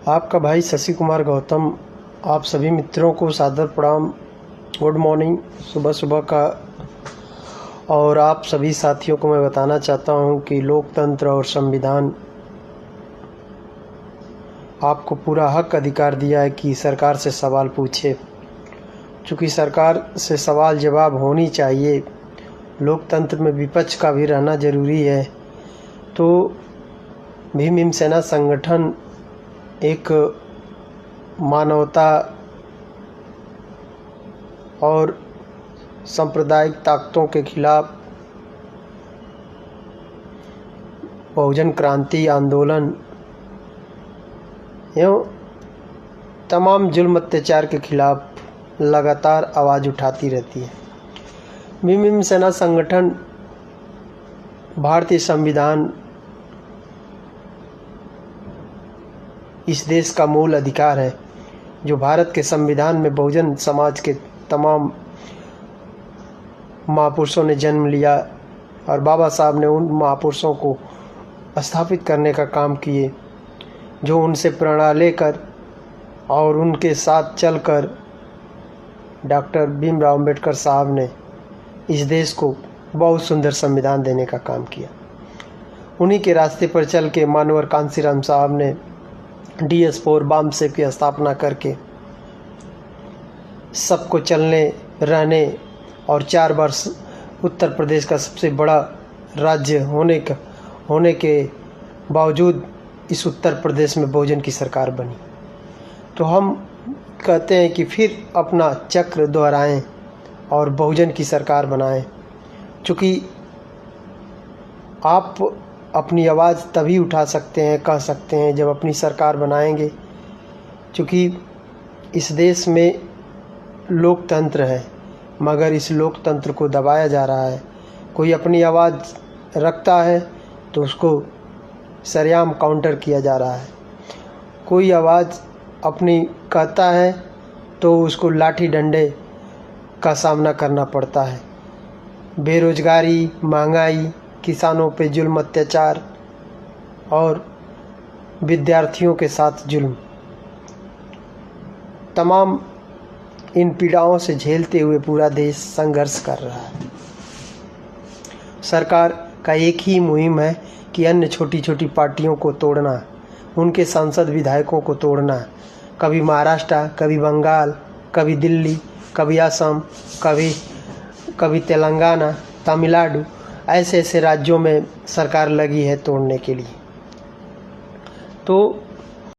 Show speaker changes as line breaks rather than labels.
आपका भाई शशि कुमार गौतम आप सभी मित्रों को सादर प्रणाम। गुड मॉर्निंग, सुबह सुबह का। और आप सभी साथियों को मैं बताना चाहता हूं कि लोकतंत्र और संविधान आपको पूरा हक अधिकार दिया है कि सरकार से सवाल पूछे। चूँकि सरकार से सवाल जवाब होनी चाहिए, लोकतंत्र में विपक्ष का भी रहना ज़रूरी है। तो भीम हिम सेना संगठन एक मानवता और सांप्रदायिक ताकतों के खिलाफ बहुजन क्रांति आंदोलन एवं तमाम जुल्म अत्याचार के खिलाफ लगातार आवाज़ उठाती रहती है। भीम हिम सेना संगठन भारतीय संविधान इस देश का मूल अधिकार है, जो भारत के संविधान में बहुजन समाज के तमाम महापुरुषों ने जन्म लिया और बाबा साहब ने उन महापुरुषों को स्थापित करने का काम किए, जो उनसे प्रेरणा लेकर और उनके साथ चलकर डॉक्टर भीमराव अंबेडकर साहब ने इस देश को बहुत सुंदर संविधान देने का काम किया। उन्हीं के रास्ते पर चल के मानवर कांसीराम साहब ने DS4 बामसेफ की स्थापना करके सबको चलने रहने और 4 वर्ष उत्तर प्रदेश का सबसे बड़ा राज्य होने के बावजूद इस उत्तर प्रदेश में बहुजन की सरकार बनी। तो हम कहते हैं कि फिर अपना चक्र दोहराएं और बहुजन की सरकार बनाएं। चूँकि आप अपनी आवाज़ तभी उठा सकते हैं, कह सकते हैं, जब अपनी सरकार बनाएंगे। चूँकि इस देश में लोकतंत्र है, मगर इस लोकतंत्र को दबाया जा रहा है। कोई अपनी आवाज़ रखता है तो उसको सरेआम काउंटर किया जा रहा है। कोई आवाज़ अपनी कहता है तो उसको लाठी डंडे का सामना करना पड़ता है। बेरोजगारी, महंगाई, किसानों पे जुल्म अत्याचार और विद्यार्थियों के साथ जुल्म, तमाम इन पीड़ाओं से झेलते हुए पूरा देश संघर्ष कर रहा है। सरकार का एक ही मुहिम है कि अन्य छोटी छोटी पार्टियों को तोड़ना, उनके सांसद विधायकों को तोड़ना। कभी महाराष्ट्र, कभी बंगाल, कभी दिल्ली, कभी असम, कभी तेलंगाना, तमिलनाडु, ऐसे ऐसे राज्यों में सरकार लगी है तोड़ने के लिए। तो